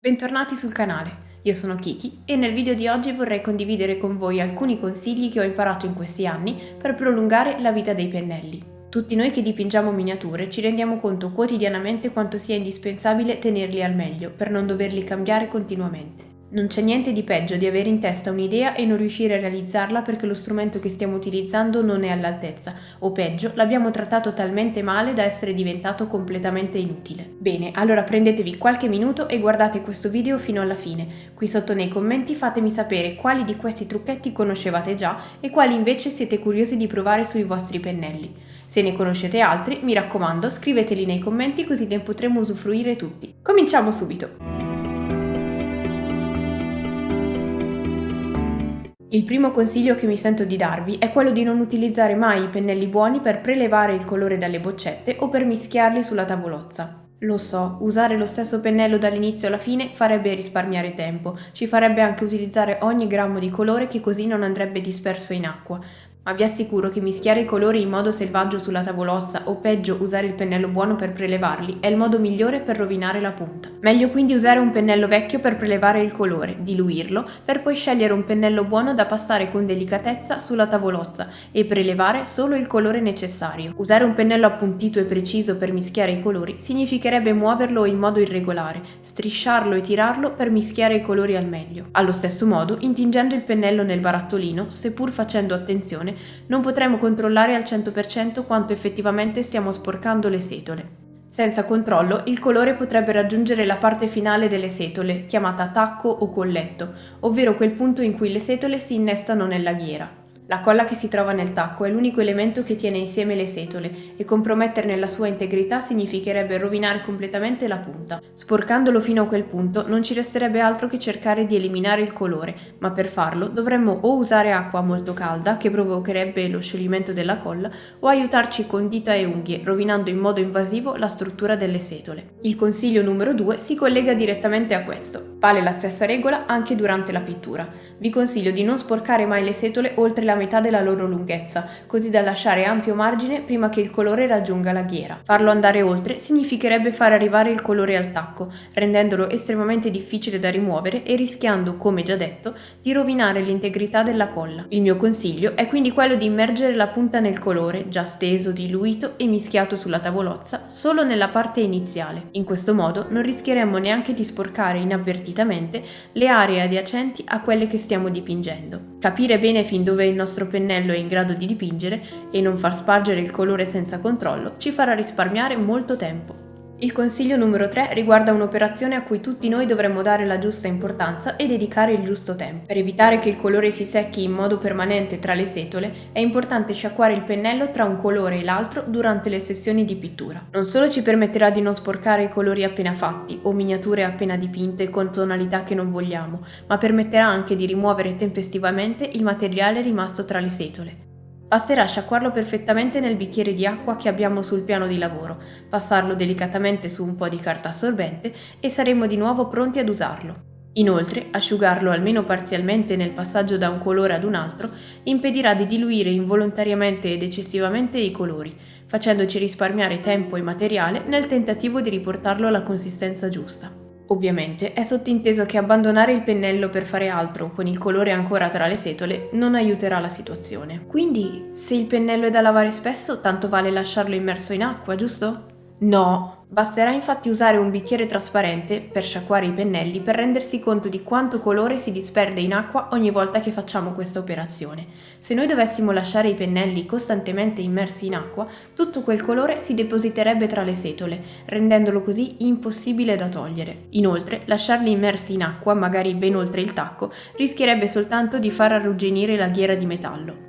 Bentornati sul canale, io sono Kiki e nel video di oggi vorrei condividere con voi alcuni consigli che ho imparato in questi anni per prolungare la vita dei pennelli. Tutti noi che dipingiamo miniature ci rendiamo conto quotidianamente quanto sia indispensabile tenerli al meglio per non doverli cambiare continuamente. Non c'è niente di peggio di avere in testa un'idea e non riuscire a realizzarla perché lo strumento che stiamo utilizzando non è all'altezza, o peggio, l'abbiamo trattato talmente male da essere diventato completamente inutile. Bene, allora prendetevi qualche minuto e guardate questo video fino alla fine. Qui sotto nei commenti fatemi sapere quali di questi trucchetti conoscevate già e quali invece siete curiosi di provare sui vostri pennelli. Se ne conoscete altri, mi raccomando, scriveteli nei commenti così ne potremo usufruire tutti. Cominciamo subito! Il primo consiglio che mi sento di darvi è quello di non utilizzare mai i pennelli buoni per prelevare il colore dalle boccette o per mischiarli sulla tavolozza. Lo so, usare lo stesso pennello dall'inizio alla fine farebbe risparmiare tempo, ci farebbe anche utilizzare ogni grammo di colore che così non andrebbe disperso in acqua, ma vi assicuro che mischiare i colori in modo selvaggio sulla tavolozza o peggio usare il pennello buono per prelevarli è il modo migliore per rovinare la punta. Meglio quindi usare un pennello vecchio per prelevare il colore, diluirlo, per poi scegliere un pennello buono da passare con delicatezza sulla tavolozza e prelevare solo il colore necessario. Usare un pennello appuntito e preciso per mischiare i colori significherebbe muoverlo in modo irregolare, strisciarlo e tirarlo per mischiare i colori al meglio. Allo stesso modo, intingendo il pennello nel barattolino, seppur facendo attenzione, non potremo controllare al 100% quanto effettivamente stiamo sporcando le setole. Senza controllo, il colore potrebbe raggiungere la parte finale delle setole, chiamata tacco o colletto, ovvero quel punto in cui le setole si innestano nella ghiera. La colla che si trova nel tacco è l'unico elemento che tiene insieme le setole e comprometterne la sua integrità significherebbe rovinare completamente la punta. Sporcandolo fino a quel punto non ci resterebbe altro che cercare di eliminare il colore, ma per farlo dovremmo o usare acqua molto calda che provocherebbe lo scioglimento della colla o aiutarci con dita e unghie, rovinando in modo invasivo la struttura delle setole. Il consiglio numero 2 si collega direttamente a questo. Vale la stessa regola anche durante la pittura. Vi consiglio di non sporcare mai le setole oltre la metà della loro lunghezza, così da lasciare ampio margine prima che il colore raggiunga la ghiera. Farlo andare oltre significherebbe far arrivare il colore al tacco, rendendolo estremamente difficile da rimuovere e rischiando, come già detto, di rovinare l'integrità della colla. Il mio consiglio è quindi quello di immergere la punta nel colore, già steso, diluito e mischiato sulla tavolozza, solo nella parte iniziale. In questo modo non rischieremmo neanche di sporcare inavvertitamente le aree adiacenti a quelle che stiamo dipingendo. Capire bene fin dove il nostro pennello è in grado di dipingere e non far spargere il colore senza controllo ci farà risparmiare molto tempo. Il consiglio numero 3 riguarda un'operazione a cui tutti noi dovremmo dare la giusta importanza e dedicare il giusto tempo. Per evitare che il colore si secchi in modo permanente tra le setole, è importante sciacquare il pennello tra un colore e l'altro durante le sessioni di pittura. Non solo ci permetterà di non sporcare i colori appena fatti o miniature appena dipinte con tonalità che non vogliamo, ma permetterà anche di rimuovere tempestivamente il materiale rimasto tra le setole. Basterà sciacquarlo perfettamente nel bicchiere di acqua che abbiamo sul piano di lavoro, passarlo delicatamente su un po' di carta assorbente e saremo di nuovo pronti ad usarlo. Inoltre, asciugarlo almeno parzialmente nel passaggio da un colore ad un altro impedirà di diluire involontariamente ed eccessivamente i colori, facendoci risparmiare tempo e materiale nel tentativo di riportarlo alla consistenza giusta. Ovviamente è sottinteso che abbandonare il pennello per fare altro, con il colore ancora tra le setole, non aiuterà la situazione. Quindi, se il pennello è da lavare spesso, tanto vale lasciarlo immerso in acqua, giusto? No! Basterà infatti usare un bicchiere trasparente per sciacquare i pennelli per rendersi conto di quanto colore si disperde in acqua ogni volta che facciamo questa operazione. Se noi dovessimo lasciare i pennelli costantemente immersi in acqua, tutto quel colore si depositerebbe tra le setole, rendendolo così impossibile da togliere. Inoltre, lasciarli immersi in acqua, magari ben oltre il tacco, rischierebbe soltanto di far arrugginire la ghiera di metallo.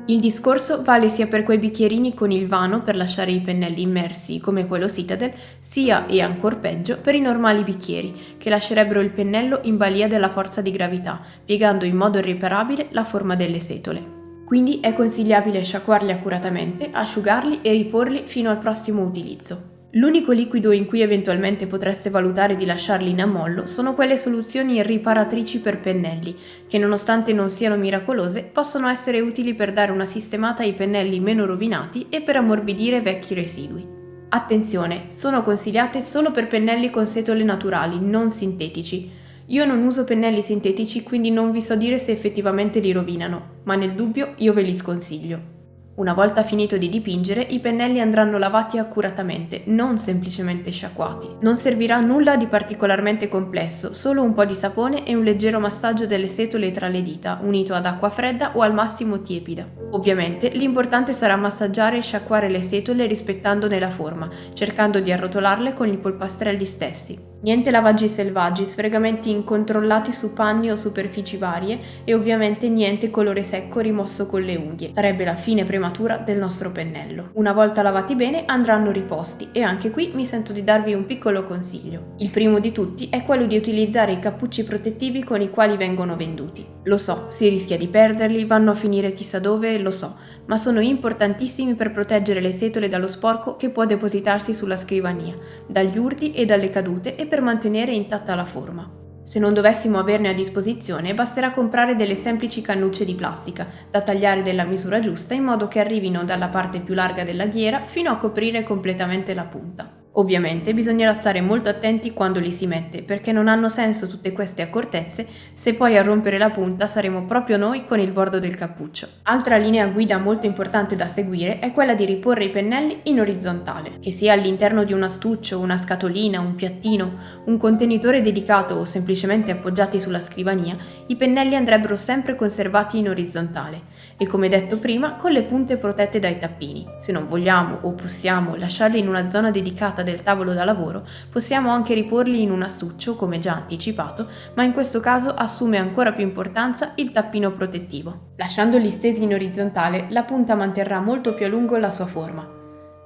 Il discorso vale sia per quei bicchierini con il vano per lasciare i pennelli immersi, come quello Citadel, sia, e ancor peggio, per i normali bicchieri, che lascerebbero il pennello in balia della forza di gravità, piegando in modo irreparabile la forma delle setole. Quindi è consigliabile sciacquarli accuratamente, asciugarli e riporli fino al prossimo utilizzo. L'unico liquido in cui eventualmente potreste valutare di lasciarli in ammollo sono quelle soluzioni riparatrici per pennelli, che nonostante non siano miracolose, possono essere utili per dare una sistemata ai pennelli meno rovinati e per ammorbidire vecchi residui. Attenzione, sono consigliate solo per pennelli con setole naturali, non sintetici. Io non uso pennelli sintetici, quindi non vi so dire se effettivamente li rovinano, ma nel dubbio io ve li sconsiglio. Una volta finito di dipingere, i pennelli andranno lavati accuratamente, non semplicemente sciacquati. Non servirà nulla di particolarmente complesso, solo un po' di sapone e un leggero massaggio delle setole tra le dita, unito ad acqua fredda o al massimo tiepida. Ovviamente, l'importante sarà massaggiare e sciacquare le setole rispettandone la forma, cercando di arrotolarle con i polpastrelli stessi. Niente lavaggi selvaggi, sfregamenti incontrollati su panni o superfici varie e ovviamente niente colore secco rimosso con le unghie. Sarebbe la fine prematura del nostro pennello. Una volta lavati bene andranno riposti e anche qui mi sento di darvi un piccolo consiglio. Il primo di tutti è quello di utilizzare i cappucci protettivi con i quali vengono venduti. Lo so, si rischia di perderli, vanno a finire chissà dove, lo so, ma sono importantissimi per proteggere le setole dallo sporco che può depositarsi sulla scrivania, dagli urti e dalle cadute e per mantenere intatta la forma. Se non dovessimo averne a disposizione, basterà comprare delle semplici cannucce di plastica, da tagliare della misura giusta in modo che arrivino dalla parte più larga della ghiera fino a coprire completamente la punta. Ovviamente bisognerà stare molto attenti quando li si mette, perché non hanno senso tutte queste accortezze se poi a rompere la punta saremo proprio noi con il bordo del cappuccio. Altra linea guida molto importante da seguire è quella di riporre i pennelli in orizzontale. Che sia all'interno di un astuccio, una scatolina, un piattino, un contenitore dedicato o semplicemente appoggiati sulla scrivania, i pennelli andrebbero sempre conservati in orizzontale e, come detto prima, con le punte protette dai tappini. Se non vogliamo o possiamo lasciarli in una zona dedicata del tavolo da lavoro, possiamo anche riporli in un astuccio, come già anticipato, ma in questo caso assume ancora più importanza il tappino protettivo. Lasciandoli stesi in orizzontale, la punta manterrà molto più a lungo la sua forma.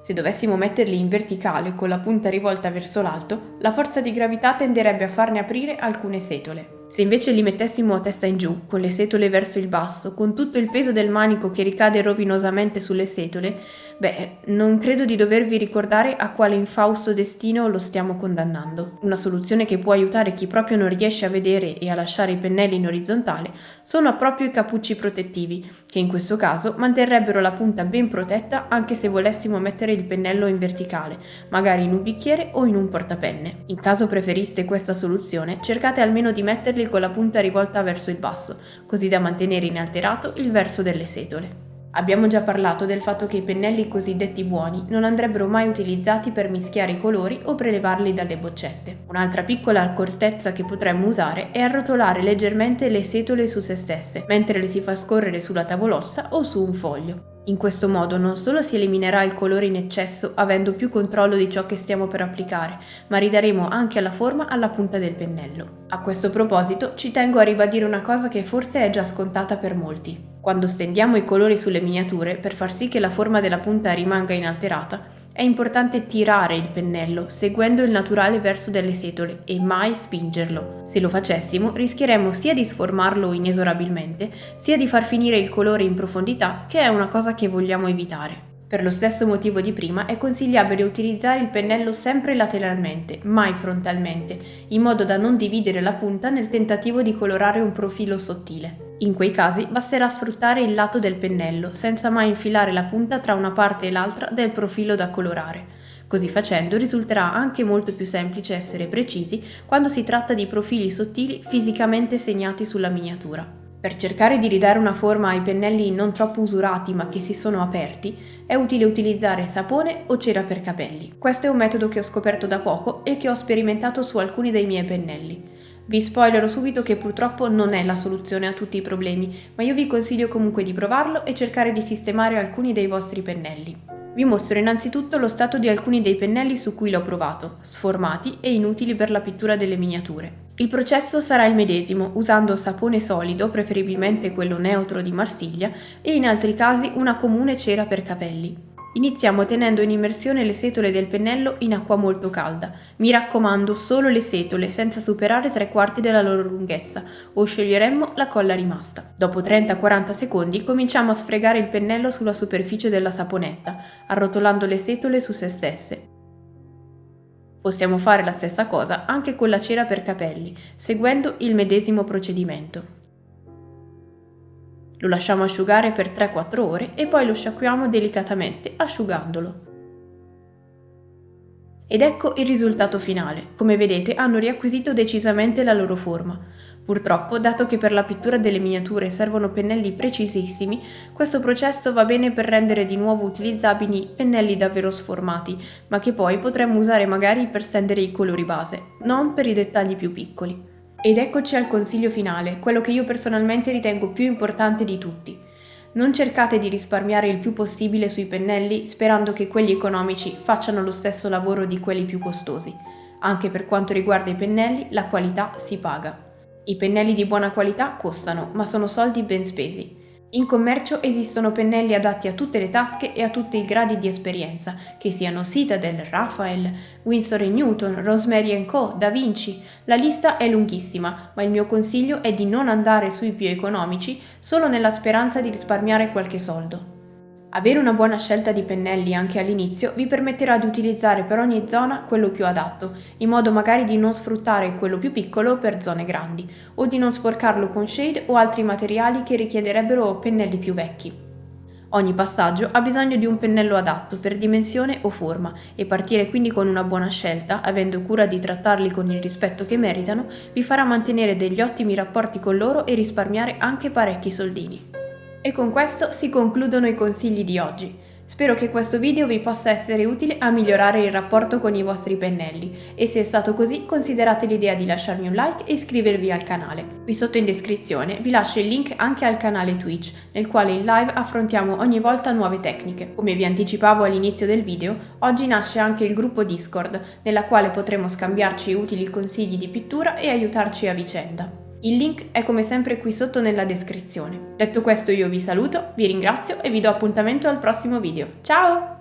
Se dovessimo metterli in verticale con la punta rivolta verso l'alto, la forza di gravità tenderebbe a farne aprire alcune setole. Se invece li mettessimo a testa in giù, con le setole verso il basso, con tutto il peso del manico che ricade rovinosamente sulle setole, non credo di dovervi ricordare a quale infausto destino lo stiamo condannando. Una soluzione che può aiutare chi proprio non riesce a vedere e a lasciare i pennelli in orizzontale sono proprio i cappucci protettivi, che in questo caso manterrebbero la punta ben protetta anche se volessimo mettere il pennello in verticale, magari in un bicchiere o in un portapenne. In caso preferiste questa soluzione, cercate almeno di metterli con la punta rivolta verso il basso, così da mantenere inalterato il verso delle setole. Abbiamo già parlato del fatto che i pennelli cosiddetti buoni non andrebbero mai utilizzati per mischiare i colori o prelevarli dalle boccette. Un'altra piccola accortezza che potremmo usare è arrotolare leggermente le setole su se stesse, mentre le si fa scorrere sulla tavolozza o su un foglio. In questo modo non solo si eliminerà il colore in eccesso avendo più controllo di ciò che stiamo per applicare, ma ridaremo anche alla forma alla punta del pennello. A questo proposito ci tengo a ribadire una cosa che forse è già scontata per molti. Quando stendiamo i colori sulle miniature, per far sì che la forma della punta rimanga inalterata, è importante tirare il pennello, seguendo il naturale verso delle setole e mai spingerlo. Se lo facessimo, rischieremmo sia di sformarlo inesorabilmente, sia di far finire il colore in profondità, che è una cosa che vogliamo evitare. Per lo stesso motivo di prima è consigliabile utilizzare il pennello sempre lateralmente, mai frontalmente, in modo da non dividere la punta nel tentativo di colorare un profilo sottile. In quei casi basterà sfruttare il lato del pennello, senza mai infilare la punta tra una parte e l'altra del profilo da colorare. Così facendo risulterà anche molto più semplice essere precisi quando si tratta di profili sottili fisicamente segnati sulla miniatura. Per cercare di ridare una forma ai pennelli non troppo usurati ma che si sono aperti, è utile utilizzare sapone o cera per capelli. Questo è un metodo che ho scoperto da poco e che ho sperimentato su alcuni dei miei pennelli. Vi spoilerò subito che purtroppo non è la soluzione a tutti i problemi, ma io vi consiglio comunque di provarlo e cercare di sistemare alcuni dei vostri pennelli. Vi mostro innanzitutto lo stato di alcuni dei pennelli su cui l'ho provato, sformati e inutili per la pittura delle miniature. Il processo sarà il medesimo, usando sapone solido, preferibilmente quello neutro di Marsiglia, e in altri casi una comune cera per capelli. Iniziamo tenendo in immersione le setole del pennello in acqua molto calda. Mi raccomando, solo le setole, senza superare 3/4 della loro lunghezza, o scioglieremmo la colla rimasta. Dopo 30-40 secondi cominciamo a sfregare il pennello sulla superficie della saponetta, arrotolando le setole su se stesse. Possiamo fare la stessa cosa anche con la cera per capelli, seguendo il medesimo procedimento. Lo lasciamo asciugare per 3-4 ore e poi lo sciacquiamo delicatamente asciugandolo. Ed ecco il risultato finale. Come vedete, hanno riacquisito decisamente la loro forma. Purtroppo, dato che per la pittura delle miniature servono pennelli precisissimi, questo processo va bene per rendere di nuovo utilizzabili pennelli davvero sformati, ma che poi potremmo usare magari per stendere i colori base, non per i dettagli più piccoli. Ed eccoci al consiglio finale, quello che io personalmente ritengo più importante di tutti. Non cercate di risparmiare il più possibile sui pennelli sperando che quelli economici facciano lo stesso lavoro di quelli più costosi. Anche per quanto riguarda i pennelli, la qualità si paga. I pennelli di buona qualità costano, ma sono soldi ben spesi. In commercio esistono pennelli adatti a tutte le tasche e a tutti i gradi di esperienza, che siano Citadel, Raphael, Winsor & Newton, Rosemary & Co., Da Vinci. La lista è lunghissima, ma il mio consiglio è di non andare sui più economici solo nella speranza di risparmiare qualche soldo. Avere una buona scelta di pennelli anche all'inizio vi permetterà di utilizzare per ogni zona quello più adatto, in modo magari di non sfruttare quello più piccolo per zone grandi, o di non sporcarlo con shade o altri materiali che richiederebbero pennelli più vecchi. Ogni passaggio ha bisogno di un pennello adatto per dimensione o forma e partire quindi con una buona scelta, avendo cura di trattarli con il rispetto che meritano, vi farà mantenere degli ottimi rapporti con loro e risparmiare anche parecchi soldini. E con questo si concludono i consigli di oggi. Spero che questo video vi possa essere utile a migliorare il rapporto con i vostri pennelli e se è stato così considerate l'idea di lasciarmi un like e iscrivervi al canale. Qui sotto in descrizione vi lascio il link anche al canale Twitch, nel quale in live affrontiamo ogni volta nuove tecniche. Come vi anticipavo all'inizio del video, oggi nasce anche il gruppo Discord, nella quale potremo scambiarci utili consigli di pittura e aiutarci a vicenda. Il link è come sempre qui sotto nella descrizione. Detto questo io vi saluto, vi ringrazio e vi do appuntamento al prossimo video. Ciao!